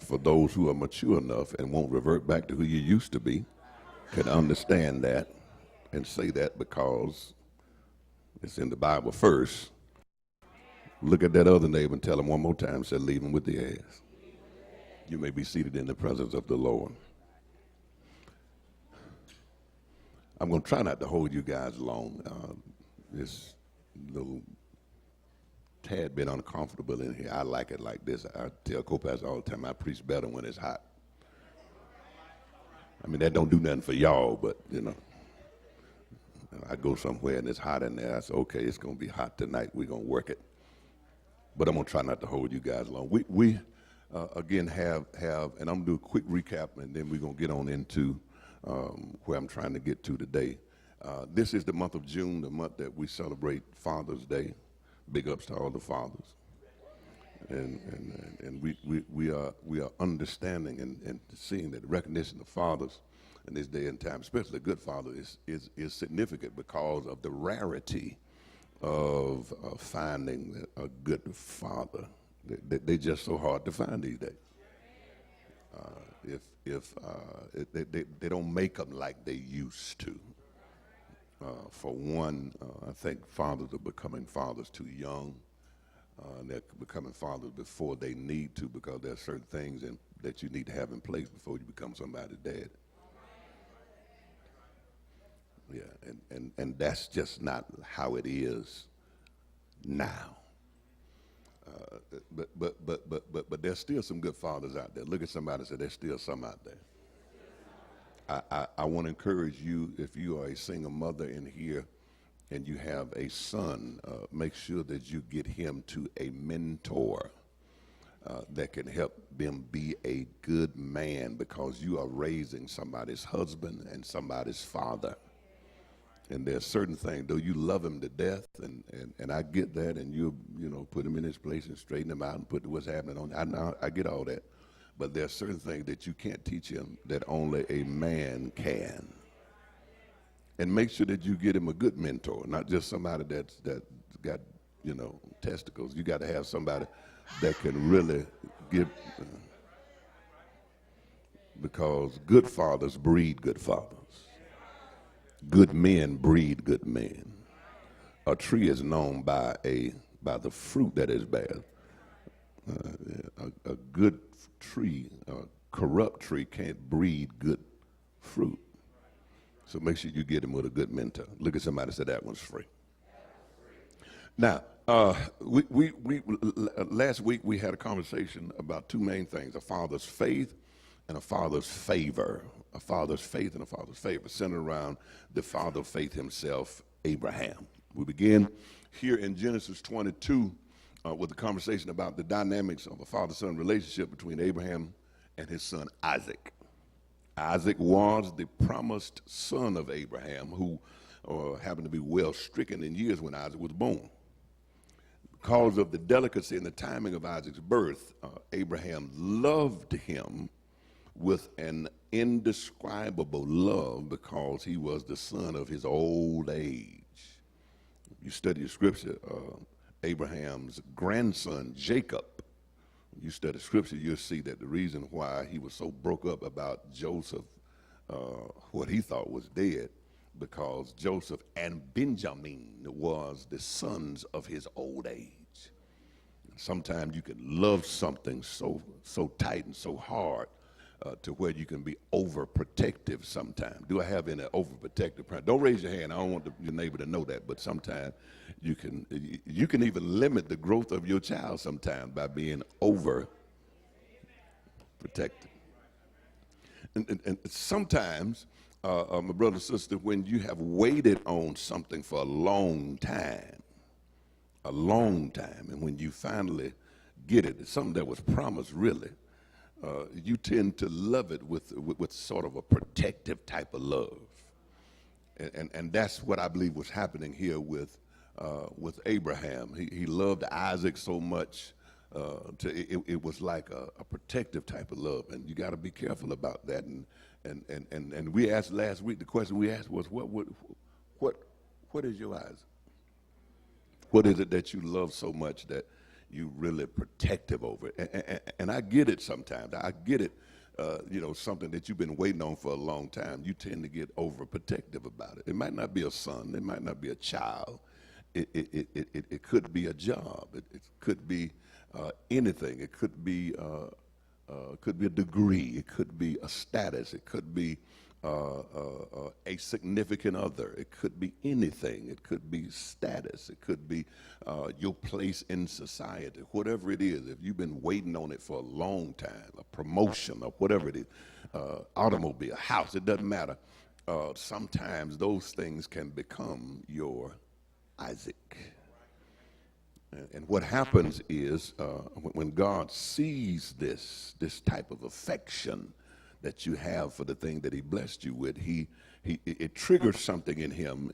for those who are mature enough and won't revert back to who you used to be can understand that and say that because it's in the Bible first. Look at that other neighbor and tell him one more time, say, leave him with the ass. You may be seated in the presence of the Lord. I'm going to try not to hold you guys long. This little tad bit uncomfortable in here. I like it like this. I tell co-pastor all the time, I preach better when it's hot. I mean, that don't do nothing for y'all, but, I go somewhere and it's hot in there. I say, okay, it's going to be hot tonight. We're going to work it. But I'm going to try not to hold you guys long. We again, have, and I'm going to do a quick recap, and then we're going to get on into where I'm trying to get to today. This is the month of June, the month that we celebrate Father's Day. Big ups to all the fathers. And we are understanding and seeing that the recognition of fathers in this day and time, especially a good father, is significant because of the rarity of finding a good father. They're just so hard to find these days. They don't make them like they used to. For one, I think fathers are becoming fathers too young. They're becoming fathers before they need to, because there are certain things that you need to have in place before you become somebody's dad. Yeah, and that's just not how it is now. But there's still some good fathers out there. Look at somebody and say, there's still some out there. I want to encourage you, if you are a single mother in here and you have a son, make sure that you get him to a mentor that can help them be a good man, because you are raising somebody's husband and somebody's father. And there's certain things, though you love him to death, and I get that, and you put him in his place and straighten him out and put what's happening on. I get all that. But there are certain things that you can't teach him that only a man can. And make sure that you get him a good mentor, not just somebody that's got, testicles. You got to have somebody that can really give, because good fathers breed good fathers. Good men breed good men. A tree is known by the fruit that is bears. A good tree, a corrupt tree can't breed good fruit. So make sure you get him with a good mentor. Look at somebody and say, that one's free. Now, last week we had a conversation about two main things: a father's faith and a father's favor. A father's faith and a father's favor, centered around the father of faith himself, Abraham. We begin here in Genesis 22 with a conversation about the dynamics of a father-son relationship between Abraham and his son Isaac. Isaac was the promised son of Abraham, who happened to be well stricken in years when Isaac was born. Because of the delicacy and the timing of Isaac's birth, Abraham loved him with an indescribable love, because he was the son of his old age. You study the scripture, Abraham's grandson Jacob, you study scripture, you'll see that the reason why he was so broke up about Joseph, what he thought was dead, because Joseph and Benjamin was the sons of his old age. Sometimes you can love something so tight and so hard to where you can be overprotective sometimes. Do I have any overprotective parents? Don't raise your hand. I don't want your neighbor to know that, but sometimes you can even limit the growth of your child sometimes by being overprotective. And sometimes, my brother and sister, when you have waited on something for a long time, and when you finally get it, it's something that was promised really, you tend to love it with sort of a protective type of love. And that's what I believe was happening here with Abraham. He loved Isaac so much, it was like a protective type of love. And you got to be careful about that. And we asked last week, the question we asked was, what is your Isaac? What is it that you love so much that you really protective over it. And I get it sometimes. I get it. Something that you've been waiting on for a long time, you tend to get overprotective about it. It might not be a son. It might not be a child. It could be a job. It could be anything. It could be a degree. It could be a status. It could be a significant other. It could be anything. It could be status. It could be your place in society. Whatever it is, if you've been waiting on it for a long time, a promotion or whatever it is, automobile, house, it doesn't matter. Sometimes those things can become your Isaac. And what happens is when God sees this type of affection that you have for the thing that he blessed you with, it triggers something in him,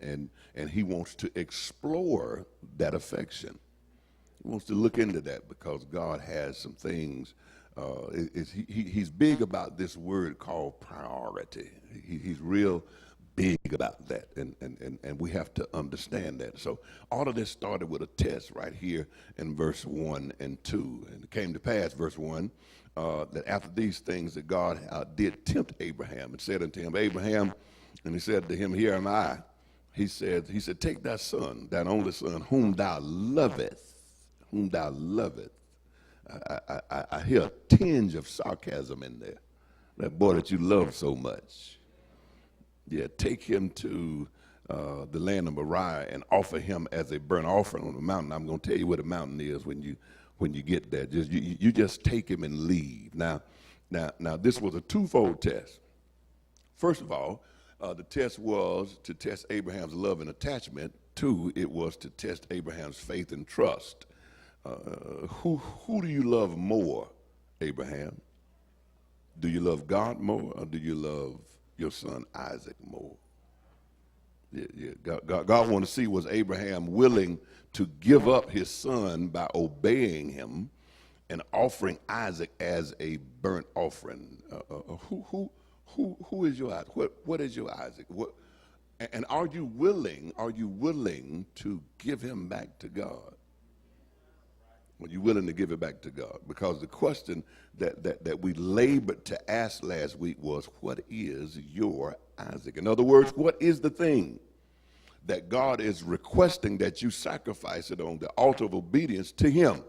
and he wants to explore that affection. He wants to look into that because God has some things. He's big about this word called priority. He's real big about that, and we have to understand that. So all of this started with a test right here in verse 1 and 2. And it came to pass, verse 1, that after these things that God did tempt Abraham and said unto him, Abraham, and he said to him, here am I. He said, take thy son, thine only son, whom thou lovest. I hear a tinge of sarcasm in there. That boy that you love so much. Yeah, take him to the land of Moriah and offer him as a burnt offering on the mountain. I'm going to tell you where the mountain is when you get there. You just take him and leave. Now, this was a twofold test. First of all, the test was to test Abraham's love and attachment. Two, it was to test Abraham's faith and trust. Who do you love more, Abraham? Do you love God more, or do you love your son Isaac more? Yeah. God wanted to see, was Abraham willing to give up his son by obeying him and offering Isaac as a burnt offering? Who is your Isaac? What is your Isaac? And are you willing to give him back to God? Are you willing to give it back to God? Because the question that we labored to ask last week was, what is your Isaac? In other words, what is the thing that God is requesting that you sacrifice it on the altar of obedience to him?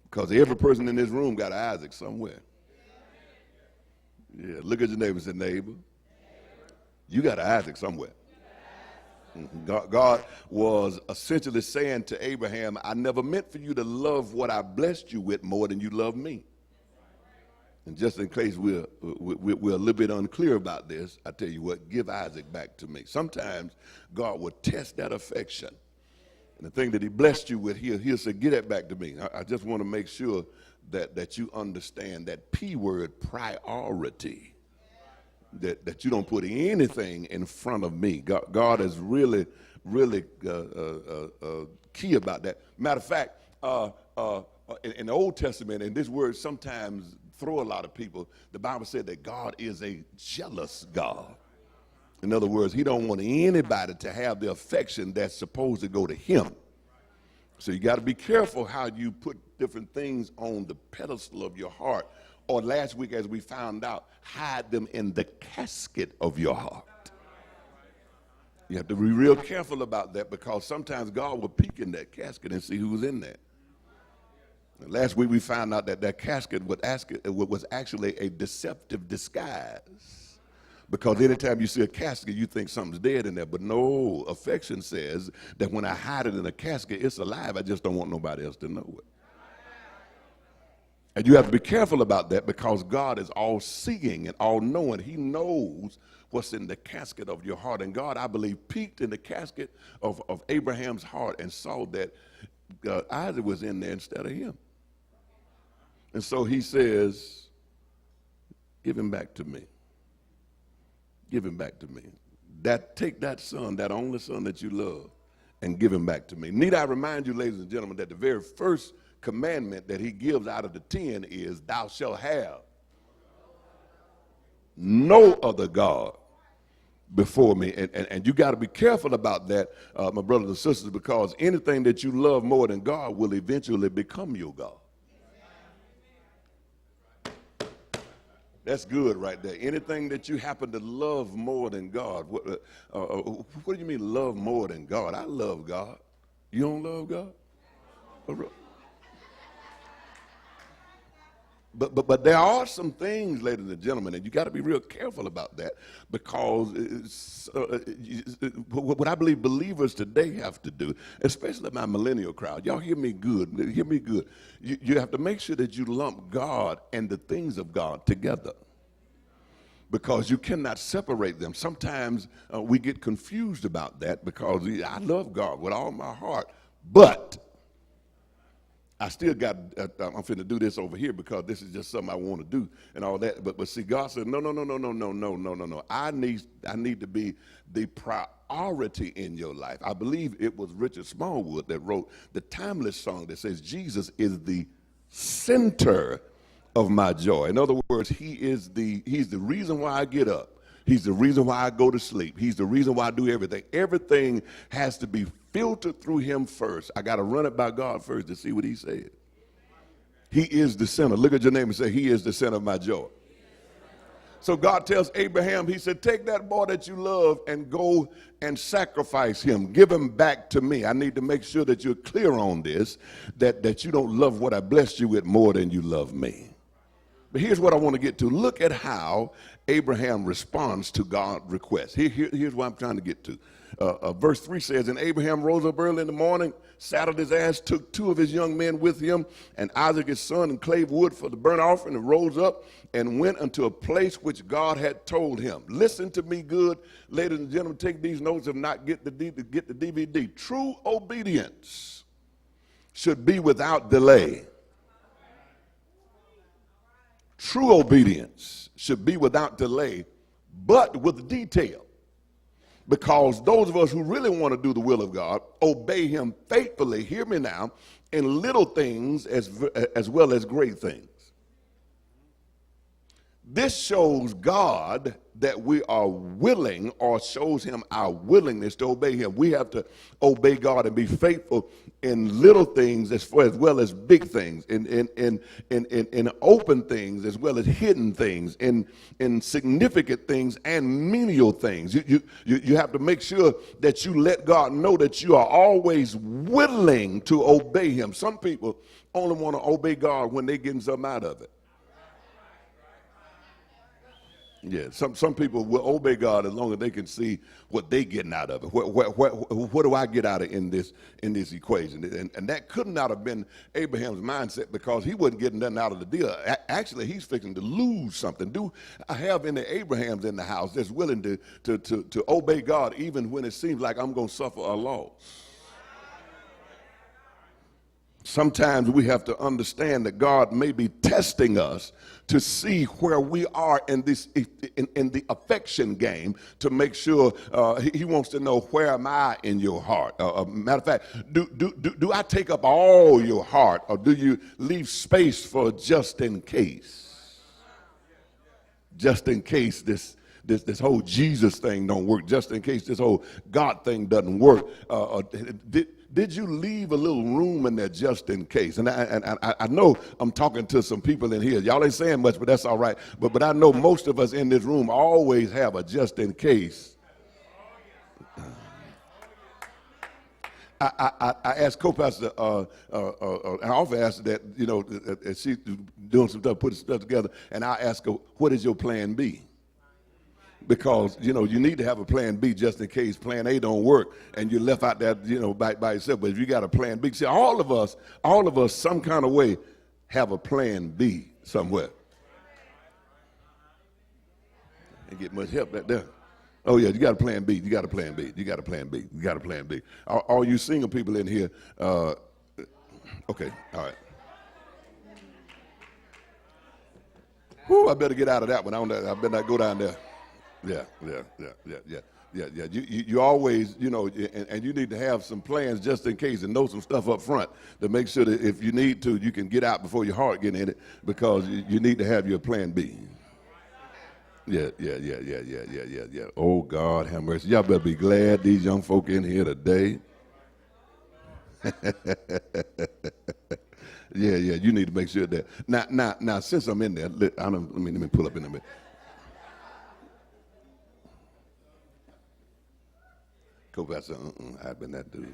Because every person in this room got an Isaac somewhere. Yeah, look at your neighbor and say, neighbor, you got an Isaac somewhere. God was essentially saying to Abraham, I never meant for you to love what I blessed you with more than you love me. And just in case we're a little bit unclear about this, I tell you what, give Isaac back to me. Sometimes God will test that affection. And the thing that he blessed you with, he'll say, get that back to me. I just want to make sure that you understand that P word, priority. That you don't put anything in front of me. God is really key about that. Matter of fact, in the Old Testament, and this word sometimes throw a lot of people, the Bible said that God is a jealous God. In other words, he don't want anybody to have the affection that's supposed to go to him. So you got to be careful how you put different things on the pedestal of your heart. Or last week, as we found out, hide them in the casket of your heart. You have to be real careful about that, because sometimes God will peek in that casket and see who's in there. And last week we found out that casket was actually a deceptive disguise. Because anytime you see a casket, you think something's dead in there. But no, affection says that when I hide it in a casket, it's alive. I just don't want nobody else to know it. And you have to be careful about that, because God is all-seeing and all-knowing. He knows what's in the casket of your heart. And God, I believe, peeked in the casket of Abraham's heart and saw that Isaac was in there instead of him. And so he says, give him back to me. Give him back to me. Take that son, that only son that you love, and give him back to me. Need I remind you, ladies and gentlemen, that the very first commandment that he gives out of the 10 is, thou shalt have no other God before me. And you got to be careful about that, my brothers and sisters, because anything that you love more than God will eventually become your God. That's good right there. Anything that you happen to love more than God. What do you mean love more than God? I love God. You don't love God? But there are some things, ladies and gentlemen, and you got to be real careful about that, because what I believe believers today have to do, especially my millennial crowd, y'all hear me good, hear me good. You have to make sure that you lump God and the things of God together, because you cannot separate them. Sometimes we get confused about that, because I love God with all my heart, but I still got, I'm finna do this over here because this is just something I want to do and all that. But see, God said, no. I need to be the priority in your life. I believe it was Richard Smallwood that wrote the timeless song that says, Jesus is the center of my joy. In other words, he's the reason why I get up. He's the reason why I go to sleep. He's the reason why I do everything. Everything has to be filtered through him first. I got to run it by God first to see what he said. He is the center. Look at your name and say, he is the center of my joy. So God tells Abraham, he said, take that boy that you love and go and sacrifice him. Give him back to me. I need to make sure that you're clear on this, that you don't love what I blessed you with more than you love me. But here's what I want to get to. Look at how Abraham responds to God's request. Here's what I'm trying to get to. Verse 3 says, and Abraham rose up early in the morning, saddled his ass, took 2 of his young men with him, and Isaac his son, and clave wood for the burnt offering, and rose up and went unto a place which God had told him. Listen to me good, ladies and gentlemen. Take these notes. If not, get the DVD. True obedience should be without delay. True obedience should be without delay, but with detail. Because those of us who really want to do the will of God, obey him faithfully, hear me now, in little things as well as great things. This shows God that we are willing, or shows him our willingness to obey him. We have to obey God and be faithful in little things as well as big things, in open things as well as hidden things, in significant things and menial things. You have to make sure that you let God know that you are always willing to obey him. Some people only want to obey God when they're getting something out of it. Yeah, some people will obey God as long as they can see what they're getting out of it. What do I get out of in this equation? And that could not have been Abraham's mindset, because he wasn't getting nothing out of the deal. Actually, he's fixing to lose something. Do I have any Abrahams in the house that's willing to obey God even when it seems like I'm going to suffer a loss? Sometimes we have to understand that God may be testing us to see where we are in the affection game, to make sure he wants to know, where am I in your heart? Matter of fact, do I take up all your heart, or do you leave space for just in case? Just in case this whole Jesus thing don't work, just in case this whole God thing doesn't work. Did you leave a little room in there just in case? And I know I'm talking to some people in here. Y'all ain't saying much, but that's all right. But I know most of us in this room always have a just in case. I asked co-pastor, I often asked that, she's doing some stuff, putting stuff together, and I ask her, what is your plan B? Because, you need to have a plan B just in case plan A don't work and you're left out there, by yourself. But if you got a plan B, see, all of us, some kind of way have a plan B somewhere. Ain't get much help back there. Oh, yeah, you got a plan B. You got a plan B. You got a plan B. You got a plan B. All you single people in here, okay, all right. Whew, I better get out of that one. I better not go down there. Yeah. You always, and you need to have some plans just in case, and know some stuff up front to make sure that if you need to, you can get out before your heart get in it, because you need to have your plan B. Yeah, yeah, yeah, yeah, yeah, yeah, yeah, yeah. Oh, God, have mercy. Y'all better be glad these young folk in here today. Yeah, yeah, you need to make sure that. Now, since I'm in there, let me pull up in a minute. Co-pastor, I've been that dude.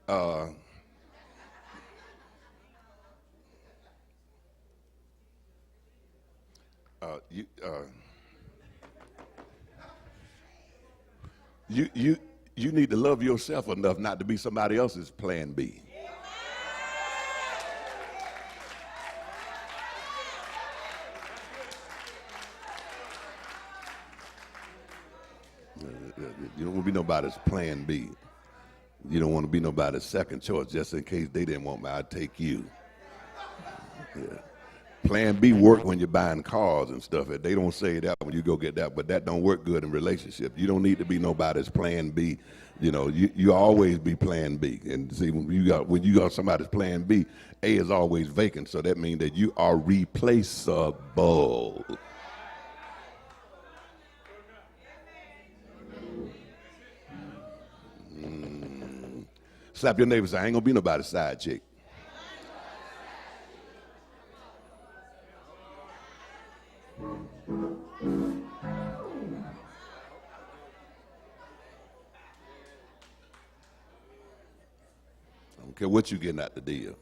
Uh, you, uh, you, you, you need to love yourself enough not to be somebody else's plan B. You don't want to be nobody's plan B. You don't want to be nobody's second choice just in case they didn't want me. I'd take you. Yeah. Plan B work when you're buying cars and stuff. They don't say that when you go get that, but that don't work good in relationships. You don't need to be nobody's plan B. You know, you always be plan B. And see, when you got somebody's plan B, A is always vacant. So that means that you are replaceable. Slap your neighbor and say, I ain't gonna be nobody's side chick. I don't care what you getting out the deal.